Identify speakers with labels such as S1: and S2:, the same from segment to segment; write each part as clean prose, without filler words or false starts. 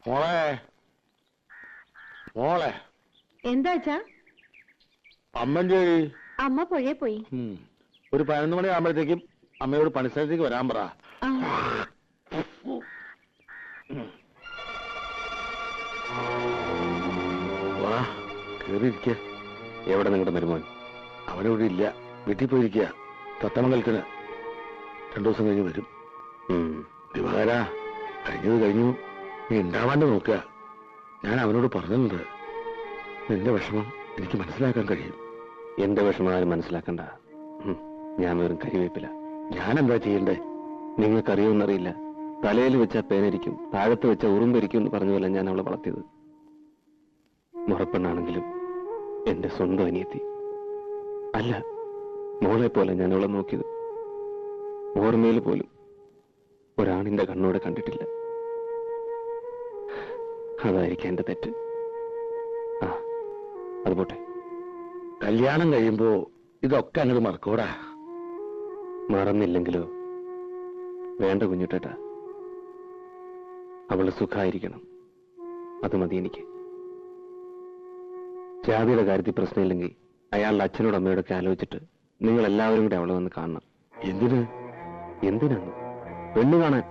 S1: മോളെ മോളെ
S2: എന്താ വെച്ചാ?
S1: അമ്മന്റെ
S2: അമ്മ പുഴയെ പോയി.
S1: ഒരു 11 മണി ആകുമ്പോഴത്തേക്കും അമ്മയോട് പണിസ്ഥലത്തേക്ക് വരാൻ പറ. വാ കേറിയിരിക്ക.
S3: എവിടെ നിങ്ങളുടെ മരുമോൻ?
S1: അവനിവിടെ ഇല്ല, വീട്ടിൽ പോയിരിക്കുക. തത്തമംഗലത്തിന് 2 ദിവസം കഴിഞ്ഞ് വരും. ദിവാകര, കഴിഞ്ഞത് കഴിഞ്ഞു, നീ ഉണ്ടാവാണ്ട് നോക്കുക. ഞാൻ അവനോട് പറഞ്ഞിട്ടുണ്ട്, നിന്റെ വിഷമം എനിക്ക് മനസ്സിലാക്കാൻ കഴിയും.
S3: എന്റെ വിഷമം ആരും മനസ്സിലാക്കണ്ട. ഞാൻ വെറും കരിവേപ്പില്ല.
S1: ഞാൻ എന്താ ചെയ്യണ്ടേ?
S3: നിങ്ങൾക്കറിയുമെന്നറിയില്ല. തലയിൽ വെച്ച പേനരിക്കും, താഴത്ത് വെച്ച ഉറുമ്പരിക്കും എന്ന് പറഞ്ഞ പോലെ ഞാൻ അവളെ വളർത്തിയത്. മുറപ്പെണ്ണാണെങ്കിലും എന്റെ സ്വന്തം അനിയത്തി അല്ല, മോളെ പോലെ ഞാൻ അവളെ നോക്കിയത്. ഓർമ്മയിൽ പോലും ഒരാണിന്റെ കണ്ണോടെ കണ്ടിട്ടില്ല. അതായിരിക്കും എന്റെ തെറ്റ്. അത് പോട്ടെ.
S1: കല്യാണം കഴിയുമ്പോ ഇതൊക്കെ അങ്ങോട്ട് മറക്കൂടാ.
S3: മറന്നില്ലെങ്കിലോ? വേണ്ട കുഞ്ഞുട്ടേട്ടാ, അവള് സുഖായിരിക്കണം, അത് മതി എനിക്ക്. ജാതിയുടെ കാര്യത്തിൽ പ്രശ്നമില്ലെങ്കിൽ അയാളുടെ അച്ഛനോടും അമ്മയോടൊക്കെ ആലോചിച്ചിട്ട് നിങ്ങൾ എല്ലാവരും കൂടെ അവളെ വന്ന് കാണണം. എന്തിനാന്ന്? പെണ്ണു കാണാൻ,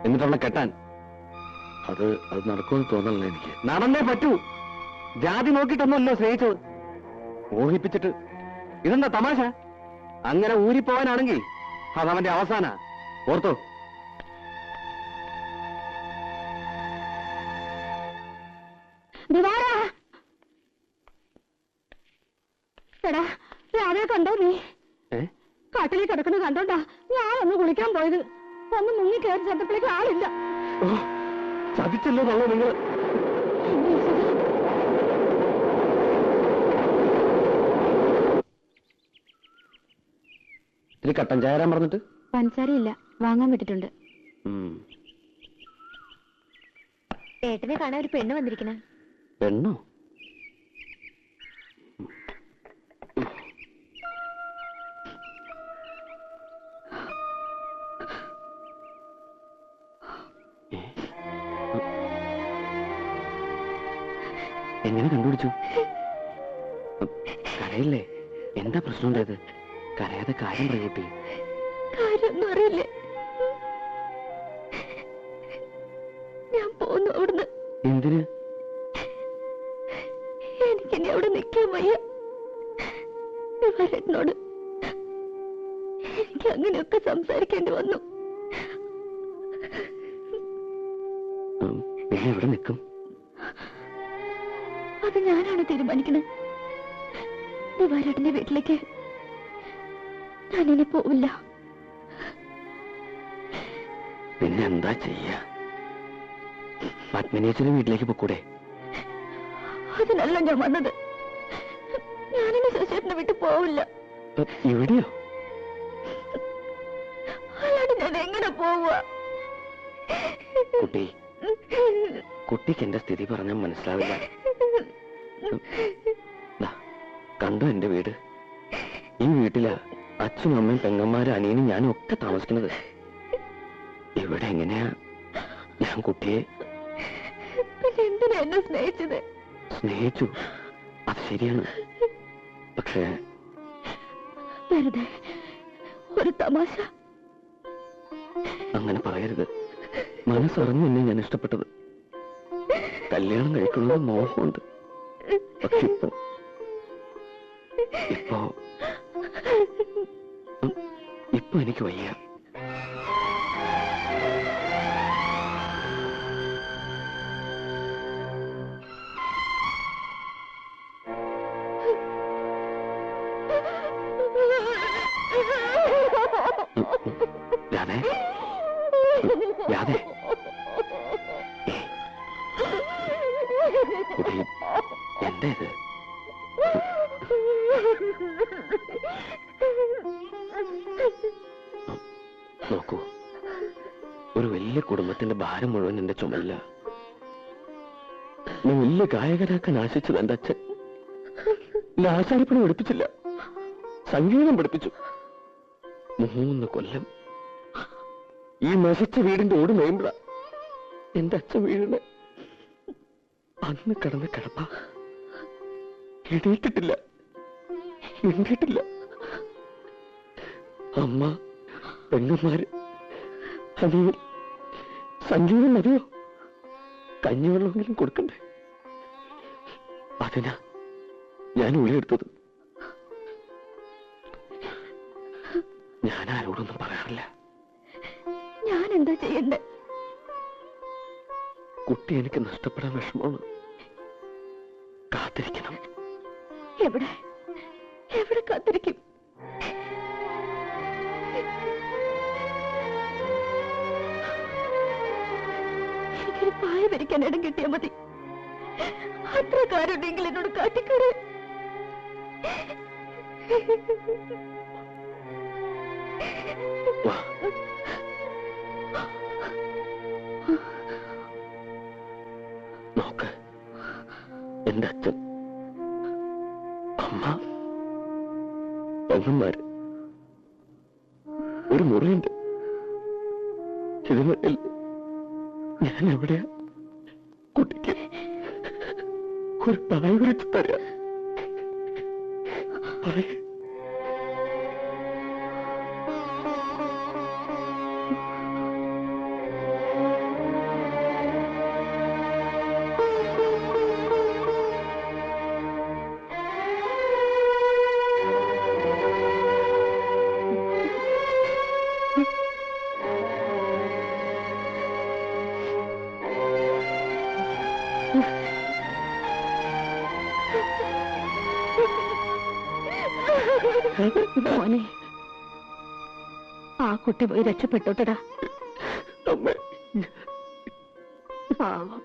S3: എന്നിട്ട് അവളെ കെട്ടാൻ.
S1: അത് നടക്കുമെന്ന് തോന്നല്ല എനിക്ക്.
S3: നടന്നേ പറ്റൂ. ജാതി നോക്കിയിട്ടൊന്നുമല്ലോ സ്നേഹിച്ചത്, മോഹിപ്പിച്ചിട്ട്. ഇതെന്താ തമാശ? അങ്ങനെ ഊരിപ്പോവാനാണെങ്കിൽ അതവന്റെ അവസാന. ഓർത്തോ?
S2: എടാ, രാവിലെ കണ്ടോ നീ? കാട്ടിൽ കിടക്കുന്നത് കണ്ടോണ്ടാ ഞാനൊന്ന് കുളിക്കാൻ പോയത്. ഒന്ന് മുങ്ങി കയറി ചെന്നപ്പോഴേക്ക് ആളില്ല.
S3: ചതിച്ചല്ലോ തള്ളോ നിങ്ങൾ. ഇത് കട്ടൻ ചായ തരാൻ പറഞ്ഞിട്ട്?
S2: പഞ്ചസാരയില്ല, വാങ്ങാൻ വിട്ടിട്ടുണ്ട്. ഏട്ടനെ കാണാൻ ഒരു പെണ്ണ് വന്നിരിക്കണ.
S3: പെണ്ണോ? എങ്ങനെ കണ്ടുപിടിച്ചു? കരയില്ലേ? എന്താ പ്രശ്നം ഉണ്ടായത്? കരയാതെ കാര്യം പറയൂട്ടി.
S2: കാര്യമൊന്നും അറിയില്ലേ? ഞാൻ പോന്നു അവിടുന്ന്.
S3: എന്തിന്?
S2: എനിക്കിനി അവിടെ നിൽക്കാൻ വയ്യ. വരനോട് എനിക്ക് അങ്ങനെയൊക്കെ സംസാരിക്കേണ്ടി വന്നു.
S3: പിന്നെ എവിടെ നിൽക്കും?
S2: അത് ഞാനാണ് തീരുമാനിക്കണേ. ദിവാരേട്ടന്റെ വീട്ടിലേക്ക് ഞാനിനി പോവില്ല.
S3: പിന്നെ എന്താ ചെയ്യ? പത്മിനിയച്ഛന്റെ വീട്ടിലേക്ക് പോക്കൂടെ?
S2: അതിനല്ല ഞാൻ വന്നത്. ഞാനിനി ശശിയേട്ടനെ വിട്ട് പോവില്ല.
S3: ഇവിടെയോ?
S2: അല്ലാണ്ട് ഞാൻ എങ്ങനെ പോവുക?
S3: കുട്ടിക്ക് എന്റെ സ്ഥിതി പറഞ്ഞാൽ മനസ്സിലാവില്ല. കണ്ടോ എന്റെ വീട്? ഈ വീട്ടിലാ അച്ഛനും അമ്മയും പെങ്ങന്മാരും അനിയനും ഞാനും ഒക്കെ താമസിക്കുന്നത്. ഇവിടെ എങ്ങനെയാ ഞാൻ കുട്ടിയെ?
S2: പിന്നെ എന്തിനാ എന്നെ സ്നേഹിച്ചത്?
S3: സ്നേഹിച്ചു, അത് ശരിയാണ്. പക്ഷേ
S2: വെറുതെ ഒരു തമാശ.
S3: അങ്ങനെ പറയരുത്. മനസ്സറിഞ്ഞ് എന്നെ ഞാൻ ഇഷ്ടപ്പെട്ടത്. കല്യാണം കഴിക്കുന്നത് മോഹമുണ്ട്. പക്ഷെ ഇപ്പൊ എനിക്ക് വയ്യ. രാധേ, എന്താ ഇത്? നോക്കൂ, ഒരു വലിയ കുടുംബത്തിന്റെ ഭാരം മുഴുവൻ എന്റെ ചുമല്ല. ഞാൻ വലിയ ഗായകനാക്കാൻ ആശിച്ചത് എന്റെ അച്ഛൻ. ആശാരിപ്പണി പഠിപ്പിച്ചില്ല, സംഗീതം പഠിപ്പിച്ചു. 3 കൊല്ലം ഈ നശിച്ച വീടിന്റെ ഓട് മേയുമ്പോഴ എന്റെ അച്ഛൻ വീഴുന്നത്. അന്ന് കിടന്ന് കിടപ്പ എണീറ്റിട്ടില്ല, മിണ്ടിയിട്ടില്ല. അമ്മ, പെങ്ങന്മാര്, അനിയൻ, സംഗീതം മതിയോ? കഞ്ഞിവെള്ളമെങ്കിലും കൊടുക്കണ്ടേ? അതിനാ ഞാൻ ഉളിയെടുത്തത്. ഞാൻ ആരോടൊന്നും പറയാറില്ല.
S2: ഞാൻ എന്താ ചെയ്യണ്ടേ?
S3: കുട്ടി എനിക്ക് നഷ്ടപ്പെടാൻ വിഷമമാണ്. കാത്തിരിക്കണം.
S2: എവിടെ എവിടെ കാത്തിരിക്കും? എനിക്കൊരു പായ വരിക്കാൻ ഇടം കിട്ടിയാൽ മതി. അത്ര കാരുണ്ടെങ്കിൽ എന്നോട് കാട്ടിക്കൂടെ?
S3: നോക്ക്, എന്റെ അച്ഛൻ, അമ്മ, പെങ്ങന്മാര്, ഒരു മുറിയുണ്ട്. ഇതിനിടയിൽ ഞാൻ എവിടെയാ കുട്ടിക്ക് ഒരു പായ വിരിച്ച് തരാം? പറയ.
S2: മോനെ, ആ കുട്ടി പോയി രക്ഷപ്പെട്ടോട്ടടാ. പാവം.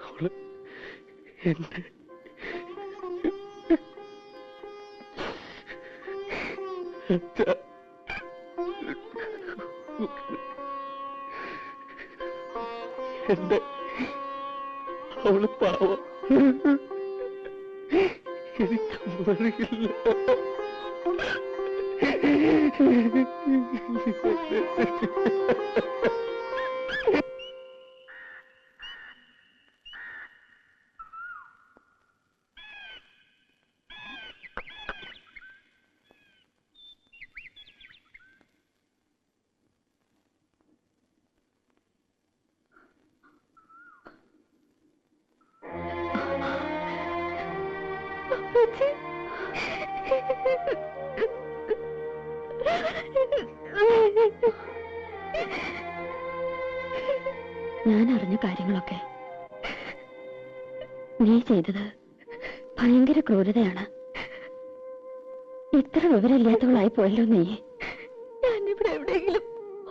S3: അവള് എന്റെ എന്റെ അവള് പാവം. എനിക്കറിയില്ല.
S2: ഞാൻ അറിഞ്ഞ കാര്യങ്ങളൊക്കെ നീ ചെയ്തത് ഭയങ്കര ക്രൂരതയാണ്. ഇത്ര വിവരമില്ലാത്തവളായി പോയല്ലോ നീ. ഞാനിവിടെ എവിടെയെങ്കിലും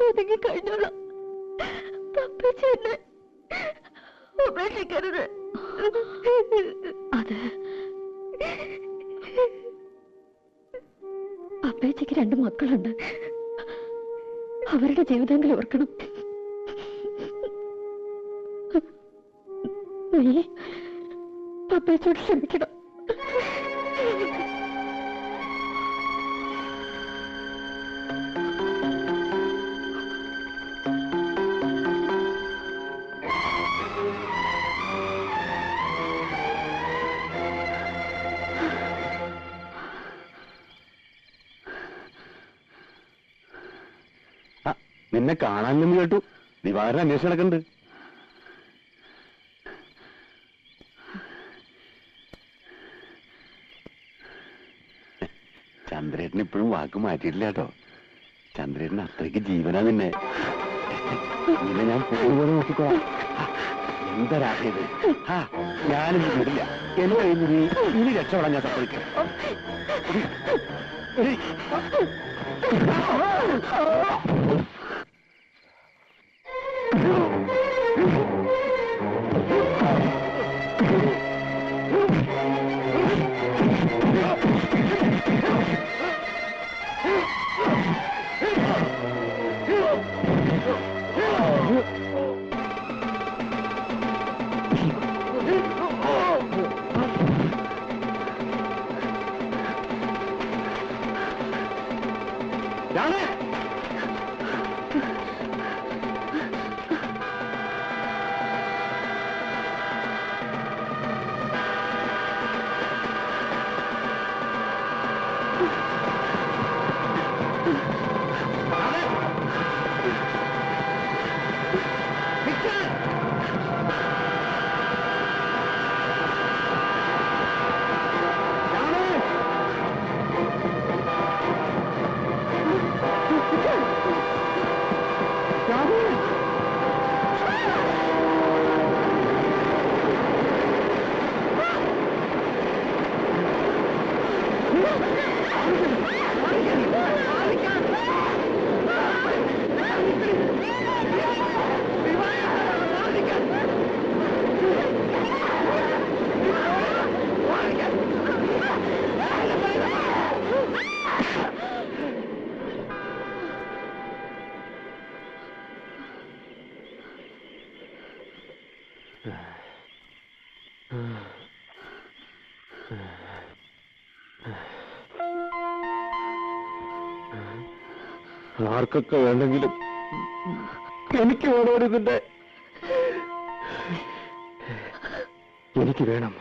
S2: ഒതുങ്ങി കഴിഞ്ഞോളാം. ഉപേക്ഷിക്കരുത്. അത് അപ്പേച്ചയ്ക്ക് 2 മക്കളുണ്ട്. അവരുടെ ജീവിതമെങ്കിലും ഓർക്കണം. നീ അപ്പേച്ചോട് ക്ഷമിക്കണം.
S3: നിന്നെ കാണാനില്ലെന്ന് കേട്ടു. ദിവാകരൻ അന്വേഷണം നടക്കുന്നുണ്ട്. ചന്ദ്രേട്ടൻ ഇപ്പോഴും വാക്ക് മാറ്റിയിട്ടില്ല കേട്ടോ. ചന്ദ്രേട്ടൻ അത്രയ്ക്ക് ജീവനാ നിന്നെ. നിന്നെ ഞാൻ പോലെ നോക്കിക്കോളാം. എന്തരായത്? ഞാനും വിടില്ല. എന്റെ കയ്യിൽ ഇനി രക്ഷപ്പെടാൻ ഞാൻ സമ്മതിക്കാം.
S1: ആർക്കൊക്കെ വേണ്ടെങ്കിലും എനിക്ക് വേണോ ഇതിന്റെ എനിക്ക് വേണം.